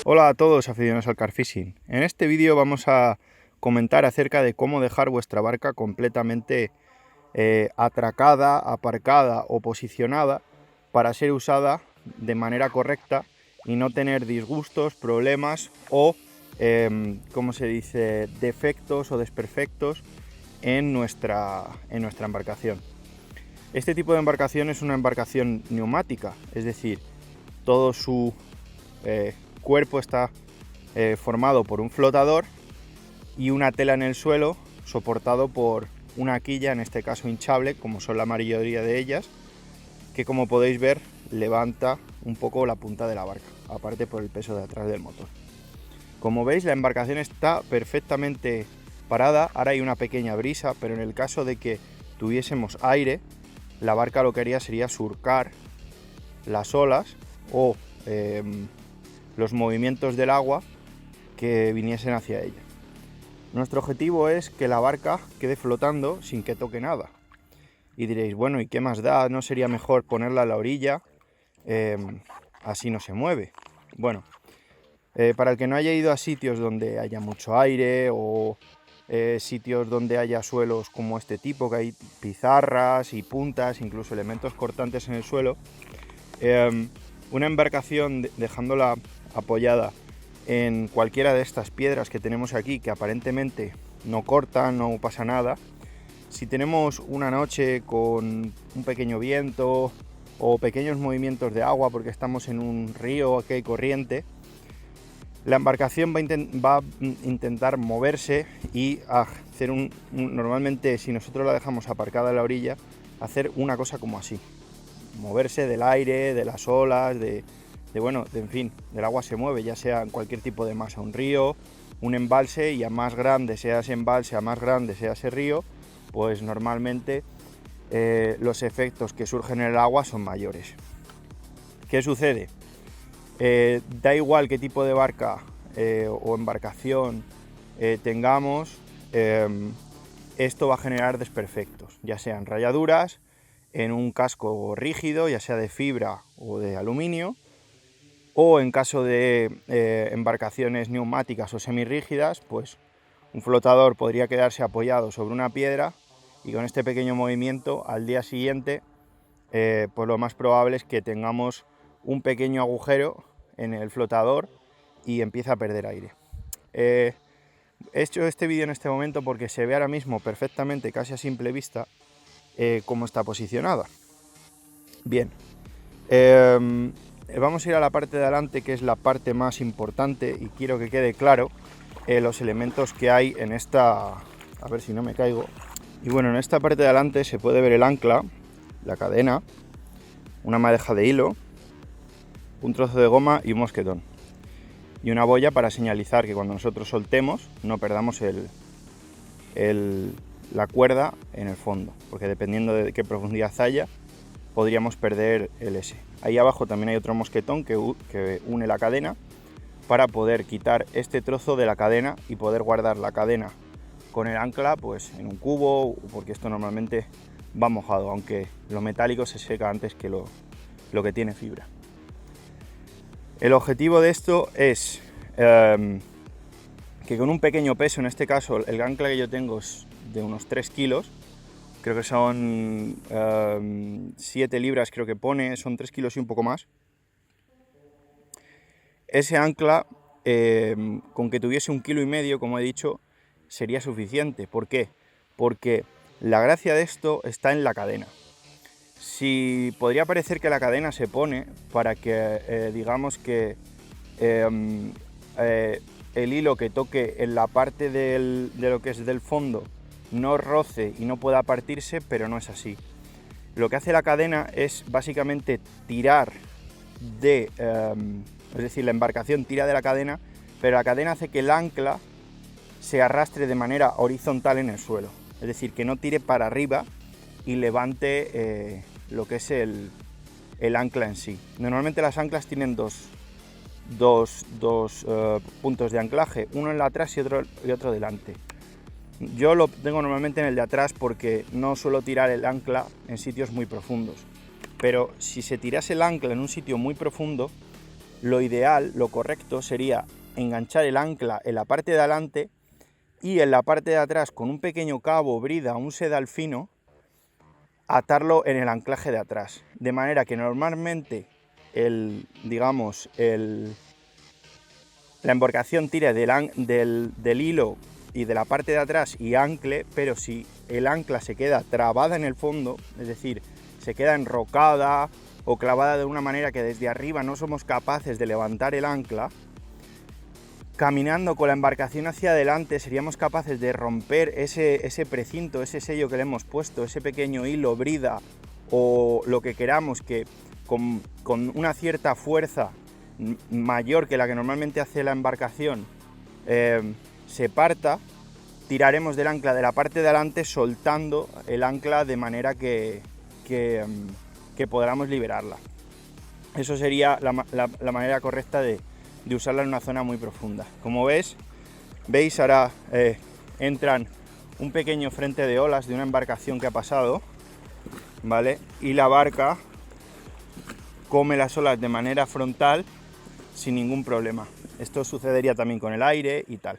Hola a todos aficionados al carfishing. En este vídeo vamos a comentar acerca de cómo dejar vuestra barca completamente atracada, aparcada o posicionada para ser usada de manera correcta y no tener disgustos, problemas o, ¿cómo se dice?, defectos o desperfectos en nuestra embarcación. Este tipo de embarcación es una embarcación neumática, es decir, todo su cuerpo está formado por un flotador y una tela en el suelo soportado por una quilla, en este caso hinchable, como son la mayoría de ellas, que como podéis ver levanta un poco la punta de la barca, aparte por el peso de atrás del motor. Como veis, la embarcación está perfectamente parada. Ahora hay una pequeña brisa, pero en el caso de que tuviésemos aire, la barca lo que haría sería surcar las olas o los movimientos del agua que viniesen hacia ella. Nuestro objetivo es que la barca quede flotando sin que toque nada. Y diréis, bueno, ¿y qué más da? ¿No sería mejor ponerla a la orilla? Así no se mueve. Bueno, para el que no haya ido a sitios donde haya mucho aire o sitios donde haya suelos como este tipo, que hay pizarras y puntas, incluso elementos cortantes en el suelo, una embarcación dejándola apoyada en cualquiera de estas piedras que tenemos aquí, que aparentemente no cortan, no pasa nada, si tenemos una noche con un pequeño viento o pequeños movimientos de agua porque estamos en un río que hay corriente, la embarcación va a intentar moverse y hacer normalmente, si nosotros la dejamos aparcada a la orilla, hacer una cosa como así: moverse del aire, de las olas, en fin, del agua se mueve, ya sea en cualquier tipo de masa, un río, un embalse, y a más grande sea ese embalse, a más grande sea ese río, pues normalmente los efectos que surgen en el agua son mayores. ¿Qué sucede? Da igual qué tipo de barca o embarcación tengamos, esto va a generar desperfectos, ya sean rayaduras en un casco rígido, ya sea de fibra o de aluminio, o en caso de embarcaciones neumáticas o semirrígidas, pues un flotador podría quedarse apoyado sobre una piedra y con este pequeño movimiento al día siguiente pues lo más probable es que tengamos un pequeño agujero en el flotador y empieza a perder aire. He hecho este vídeo en este momento porque se ve ahora mismo perfectamente, casi a simple vista, cómo está posicionada. Bien, vamos a ir a la parte de adelante, que es la parte más importante, y quiero que quede claro los elementos que hay en esta... A ver si no me caigo. Y bueno, en esta parte de adelante se puede ver el ancla, la cadena, una madeja de hilo, un trozo de goma y un mosquetón. Y una boya para señalizar que cuando nosotros soltemos no perdamos la cuerda en el fondo, porque dependiendo de qué profundidad haya, podríamos perder el S. Ahí abajo también hay otro mosquetón que une la cadena para poder quitar este trozo de la cadena y poder guardar la cadena con el ancla pues en un cubo, porque esto normalmente va mojado, aunque lo metálico se seca antes que lo que tiene fibra. El objetivo de esto es que con un pequeño peso, en este caso el ancla que yo tengo es de unos 3 kilos, creo que son 7 libras, creo que pone, son 3 kilos y un poco más. Ese ancla, con que tuviese 1,5 kilos, como he dicho, sería suficiente. ¿Por qué? Porque la gracia de esto está en la cadena. Si podría parecer que la cadena se pone para que, digamos que el hilo que toque en la parte de lo que es del fondo no roce y no pueda partirse, pero no es así. Lo que hace la cadena es básicamente tirar es decir, la embarcación tira de la cadena, pero la cadena hace que el ancla se arrastre de manera horizontal en el suelo, es decir, que no tire para arriba y levante lo que es el ancla en sí. Normalmente las anclas tienen dos puntos de anclaje, uno en la atrás y otro delante. Yo lo tengo normalmente en el de atrás porque no suelo tirar el ancla en sitios muy profundos, pero si se tirase el ancla en un sitio muy profundo, lo ideal, lo correcto sería enganchar el ancla en la parte de adelante y en la parte de atrás con un pequeño cabo, brida, un sedal fino, atarlo en el anclaje de atrás, de manera que normalmente la embarcación tire del hilo y de la parte de atrás y ancle, pero si el ancla se queda trabada en el fondo, es decir, se queda enrocada o clavada de una manera que desde arriba no somos capaces de levantar el ancla, caminando con la embarcación hacia adelante seríamos capaces de romper ese precinto, ese sello que le hemos puesto, ese pequeño hilo, brida o lo que queramos, que con una cierta fuerza mayor que la que normalmente hace la embarcación se parta. Tiraremos del ancla de la parte de adelante soltando el ancla de manera que podamos liberarla. Eso sería la manera correcta de usarla en una zona muy profunda. Como veis ahora entran un pequeño frente de olas de una embarcación que ha pasado, ¿vale? Y la barca come las olas de manera frontal sin ningún problema. Esto sucedería también con el aire y tal.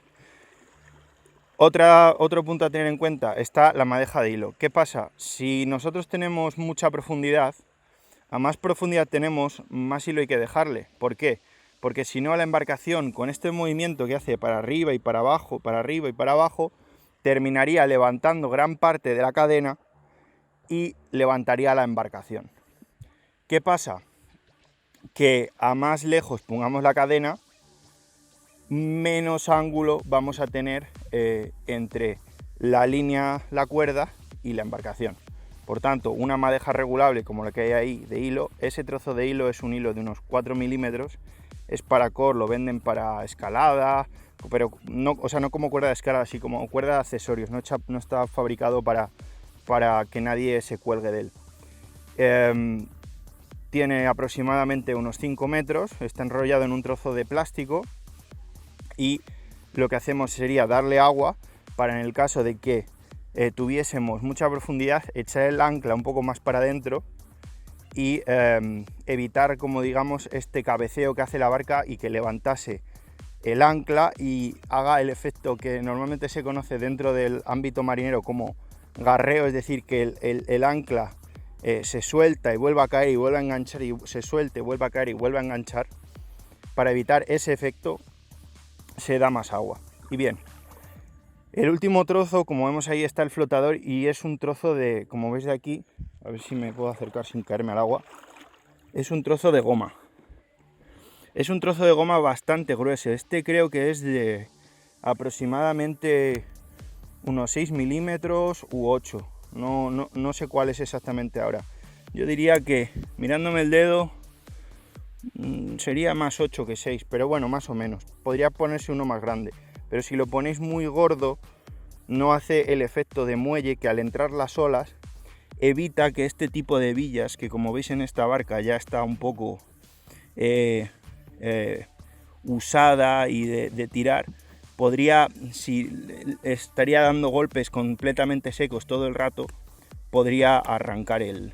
Otro punto a tener en cuenta está la madeja de hilo. ¿Qué pasa? Si nosotros tenemos mucha profundidad, a más profundidad tenemos, más hilo hay que dejarle. ¿Por qué? Porque si no, la embarcación con este movimiento que hace para arriba y para abajo, para arriba y para abajo, terminaría levantando gran parte de la cadena y levantaría la embarcación. ¿Qué pasa? Que a más lejos pongamos la cadena, menos ángulo vamos a tener entre la línea, la cuerda y la embarcación. Por tanto, una madeja regulable como la que hay ahí de hilo, ese trozo de hilo es un hilo de unos 4 milímetros, es para core, lo venden para escalada, pero no, o sea, no como cuerda de escalada, así como cuerda de accesorios, no está fabricado para que nadie se cuelgue de él. Tiene aproximadamente unos 5 metros, está enrollado en un trozo de plástico y lo que hacemos sería darle agua para, en el caso de que tuviésemos mucha profundidad, echar el ancla un poco más para adentro y evitar, como digamos, este cabeceo que hace la barca y que levantase el ancla y haga el efecto que normalmente se conoce dentro del ámbito marinero como garreo, es decir, que el ancla se suelta y vuelva a caer y vuelva a enganchar y se suelte, vuelva a caer y vuelva a enganchar. Para evitar ese efecto se da más agua. Y bien, el último trozo, como vemos ahí, está el flotador y es un trozo de, como veis de aquí, a ver si me puedo acercar sin caerme al agua, es un trozo de goma. Es un trozo de goma bastante grueso. Este creo que es de aproximadamente unos 6 milímetros u 8. No sé cuál es exactamente ahora. Yo diría que, mirándome el dedo, sería más 8 que 6, pero bueno, más o menos. Podría ponerse uno más grande, pero si lo ponéis muy gordo, no hace el efecto de muelle que al entrar las olas evita que este tipo de billas, que como veis en esta barca ya está un poco usada y de tirar, si estaría dando golpes completamente secos todo el rato, podría arrancar el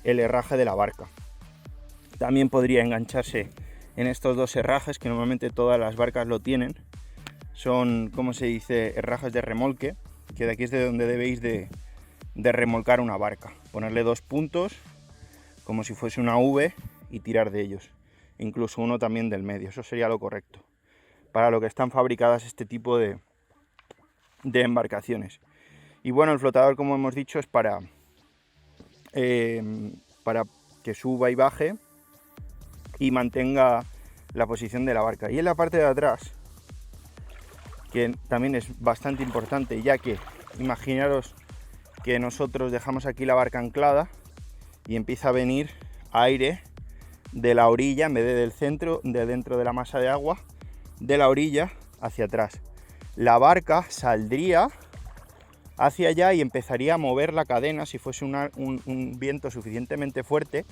herraje de la barca. También podría engancharse en estos dos herrajes, que normalmente todas las barcas lo tienen. Son, como se dice, herrajes de remolque, que de aquí es de donde debéis de remolcar una barca. Ponerle 2 puntos, como si fuese una V, y tirar de ellos. Incluso uno también del medio, eso sería lo correcto. Para lo que están fabricadas este tipo de embarcaciones. Y bueno, el flotador, como hemos dicho, es para que suba y baje y mantenga la posición de la barca. Y en la parte de atrás, que también es bastante importante, ya que imaginaros que nosotros dejamos aquí la barca anclada y empieza a venir aire de la orilla en vez de del centro, de dentro de la masa de agua, de la orilla hacia atrás. La barca saldría hacia allá y empezaría a mover la cadena si fuese un viento suficientemente fuerte.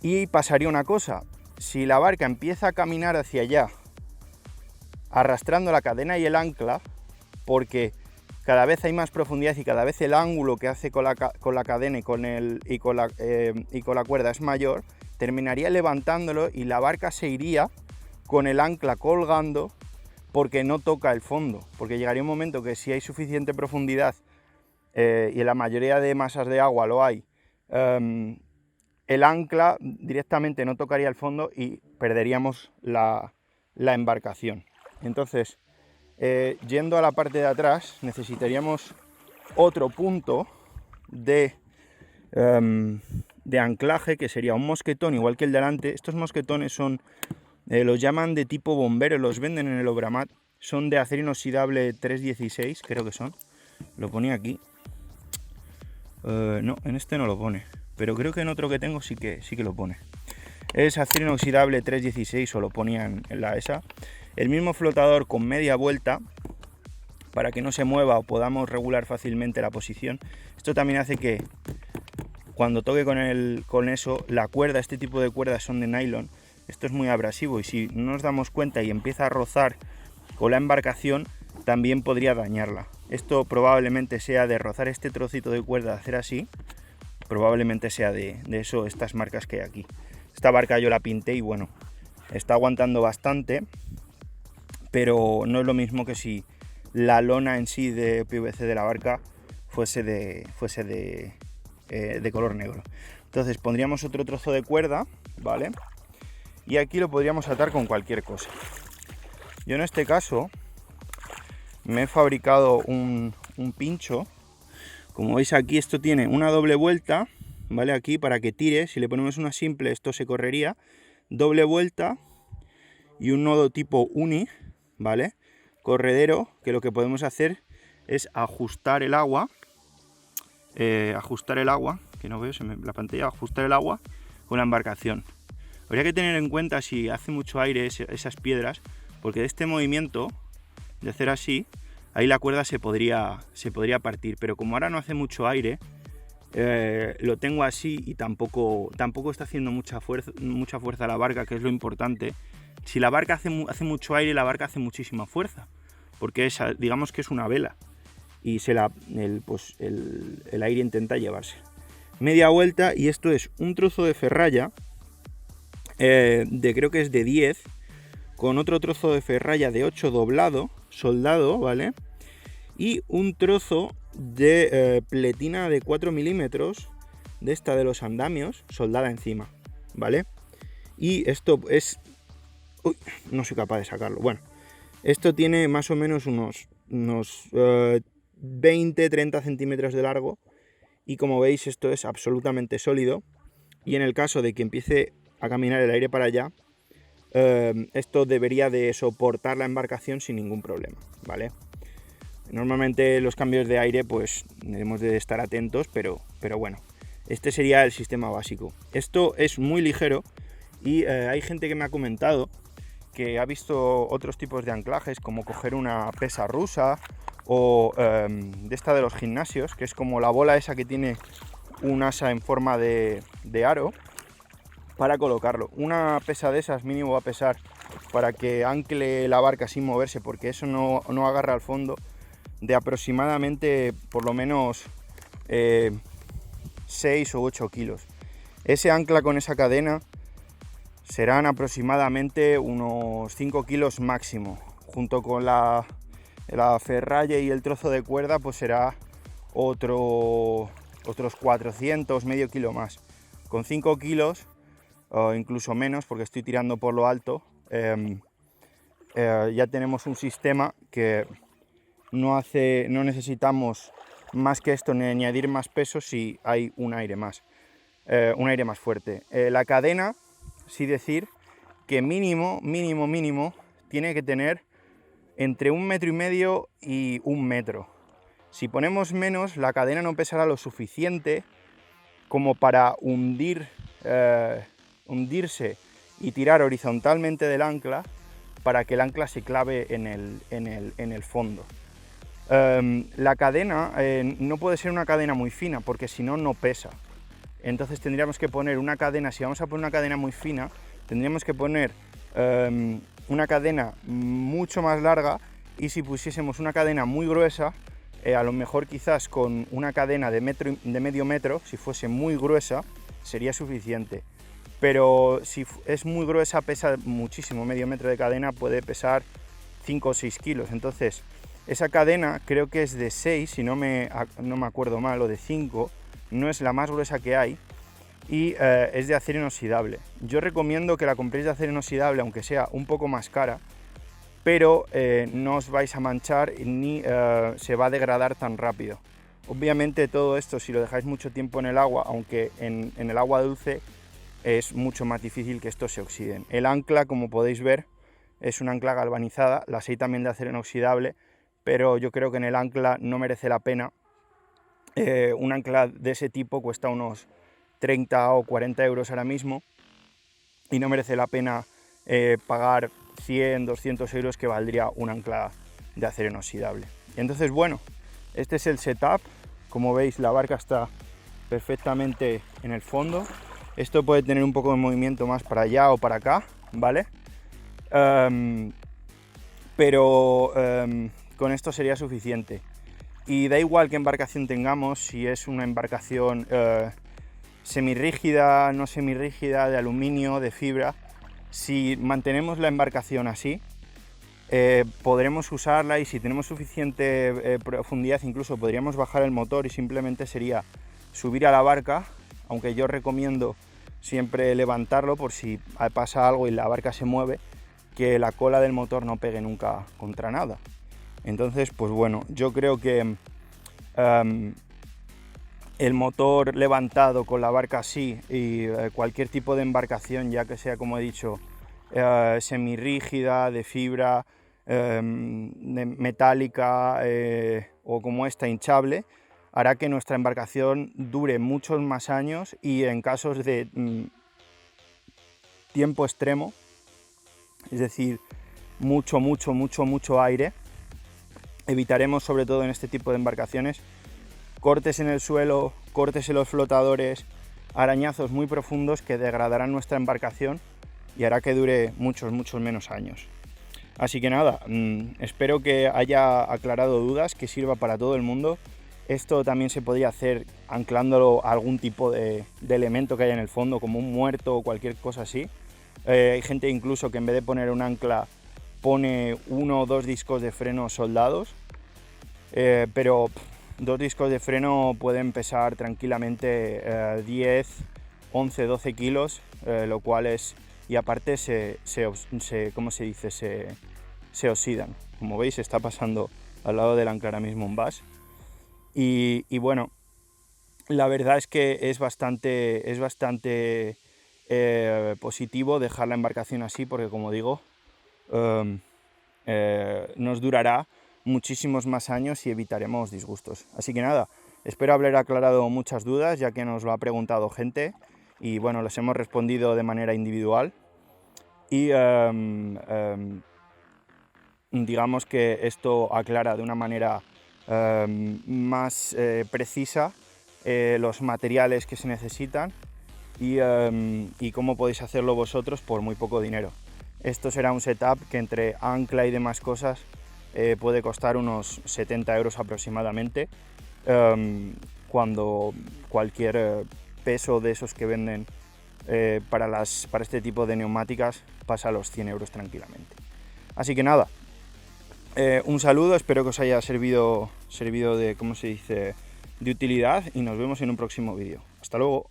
Y pasaría una cosa: si la barca empieza a caminar hacia allá arrastrando la cadena y el ancla, porque cada vez hay más profundidad y cada vez el ángulo que hace con la cadena y con la cuerda es mayor, terminaría levantándolo y la barca se iría con el ancla colgando porque no toca el fondo, porque llegaría un momento que si hay suficiente profundidad y en la mayoría de masas de agua lo hay, el ancla directamente no tocaría el fondo y perderíamos la embarcación. Entonces, yendo a la parte de atrás, necesitaríamos otro punto de anclaje, que sería un mosquetón igual que el delante. Estos mosquetones son, los llaman de tipo bombero, los venden en el Obramat, son de acero inoxidable 316, creo que son. Lo ponía aquí. No, en este no lo pone, pero creo que en otro que tengo sí que lo pone. Es acero inoxidable 316, o lo ponían en la ESA. El mismo flotador con media vuelta para que no se mueva o podamos regular fácilmente la posición. Esto también hace que cuando toque con eso, la cuerda, este tipo de cuerdas son de nylon, esto es muy abrasivo y si no nos damos cuenta y empieza a rozar con la embarcación, también podría dañarla. Esto probablemente sea de rozar este trocito de cuerda, hacer así, probablemente sea de eso, estas marcas que hay aquí. Esta barca yo la pinté y bueno, está aguantando bastante, pero no es lo mismo que si la lona en sí de PVC de la barca fuese de color negro. Entonces pondríamos otro trozo de cuerda, ¿vale? Y aquí lo podríamos atar con cualquier cosa. Yo en este caso me he fabricado un pincho. Como veis aquí, esto tiene una doble vuelta, ¿vale? Aquí para que tire, si le ponemos una simple esto se correría. Doble vuelta y un nodo tipo uni, ¿vale? Corredero, que lo que podemos hacer es ajustar el agua, que no veo, la pantalla, ajustar el agua con la embarcación. Habría que tener en cuenta si hace mucho aire esas piedras, porque de este movimiento de hacer así, ahí la cuerda se podría partir, pero como ahora no hace mucho aire, lo tengo así y tampoco está haciendo mucha fuerza la barca, que es lo importante. Si la barca hace mucho aire, la barca hace muchísima fuerza, porque digamos que es una vela y el aire intenta llevarse. Media vuelta, y esto es un trozo de ferralla, creo que es de 10, con otro trozo de ferralla de 8 soldado, ¿vale? Y un trozo de pletina de 4 milímetros, de esta de los andamios, soldada encima, ¿vale? Y esto es... Uy, no soy capaz de sacarlo. Bueno, esto tiene más o menos unos 20-30 centímetros de largo, y como veis esto es absolutamente sólido, y en el caso de que empiece a caminar el aire para allá, esto debería de soportar la embarcación sin ningún problema, ¿vale? Normalmente los cambios de aire pues debemos de estar atentos, pero bueno, este sería el sistema básico. Esto es muy ligero y hay gente que me ha comentado que ha visto otros tipos de anclajes, como coger una pesa rusa o de esta de los gimnasios, que es como la bola esa que tiene un asa en forma de aro, para colocarlo. Una pesa de esas mínimo va a pesar, para que ancle la barca sin moverse, porque eso no agarra al fondo, de aproximadamente por lo menos 6 o 8 kilos. Ese ancla con esa cadena serán aproximadamente unos 5 kilos máximo, junto con la ferralla y el trozo de cuerda, pues será otros 400, medio kilo más. Con 5 kilos o incluso menos, porque estoy tirando por lo alto, ya tenemos un sistema que no necesitamos más que esto, ni añadir más peso si hay un aire más fuerte. La cadena, sí decir que mínimo tiene que tener entre 1,5 metros y 1 metro. Si ponemos menos, la cadena no pesará lo suficiente como para hundirse y tirar horizontalmente del ancla, para que el ancla se clave en el fondo. La cadena no puede ser una cadena muy fina, porque si no, no pesa. Entonces tendríamos que poner una cadena, si vamos a poner una cadena muy fina, tendríamos que poner una cadena mucho más larga, y si pusiésemos una cadena muy gruesa, a lo mejor quizás con una cadena de medio metro, si fuese muy gruesa, sería suficiente. pero si es muy gruesa pesa muchísimo, medio metro de cadena puede pesar 5 o 6 kilos, entonces esa cadena creo que es de 6, si no me acuerdo mal, o de 5, no es la más gruesa que hay, y es de acero inoxidable. Yo recomiendo que la compréis de acero inoxidable, aunque sea un poco más cara, pero no os vais a manchar ni se va a degradar tan rápido. Obviamente todo esto, si lo dejáis mucho tiempo en el agua, aunque en el agua dulce es mucho más difícil que estos se oxiden. El ancla, como podéis ver, es una ancla galvanizada, las hay también de acero inoxidable, pero yo creo que en el ancla no merece la pena. Un ancla de ese tipo cuesta unos 30 o 40 euros ahora mismo y no merece la pena pagar 100, 200 euros que valdría un ancla de acero inoxidable. Entonces, bueno, este es el setup. Como veis, la barca está perfectamente en el fondo. Esto puede tener un poco de movimiento más para allá o para acá, ¿vale? Pero con esto sería suficiente. Y da igual qué embarcación tengamos, si es una embarcación semirrígida, no semirrígida, de aluminio, de fibra. Si mantenemos la embarcación así, podremos usarla, y si tenemos suficiente profundidad incluso podríamos bajar el motor y simplemente sería subir a la barca, aunque yo recomiendo siempre levantarlo por si pasa algo y la barca se mueve, que la cola del motor no pegue nunca contra nada. Entonces, pues bueno, yo creo que el motor levantado con la barca así y cualquier tipo de embarcación, ya que sea, como he dicho, semirrígida, de fibra, metálica o como esta, hinchable, hará que nuestra embarcación dure muchos más años, y en casos de tiempo extremo, es decir, mucho aire, evitaremos, sobre todo en este tipo de embarcaciones, cortes en el suelo, cortes en los flotadores, arañazos muy profundos que degradarán nuestra embarcación y hará que dure muchos menos años. Así que nada, espero que haya aclarado dudas, que sirva para todo el mundo. Esto también se podría hacer anclándolo a algún tipo de elemento que haya en el fondo, como un muerto o cualquier cosa así. Hay gente incluso que en vez de poner un ancla pone 1 o 2 discos de freno soldados, pero 2 discos de freno pueden pesar tranquilamente 10, 11, 12 kilos, lo cual es... Y aparte ¿cómo se dice? Se oxidan. Como veis, está pasando al lado del ancla ahora mismo un bus. Y bueno, la verdad es que es bastante positivo dejar la embarcación así, porque como digo, nos durará muchísimos más años y evitaremos disgustos. Así que nada, espero haber aclarado muchas dudas, ya que nos lo ha preguntado gente y bueno, les hemos respondido de manera individual. Y digamos que esto aclara de una manera más precisa los materiales que se necesitan y cómo podéis hacerlo vosotros por muy poco dinero. Esto será un setup que entre ancla y demás cosas puede costar unos 70 euros aproximadamente, cuando cualquier peso de esos que venden para este tipo de neumáticas pasa a los 100 euros tranquilamente. Así que nada, un saludo, espero que os haya servido de, ¿cómo se dice?, de utilidad, y nos vemos en un próximo vídeo. Hasta luego.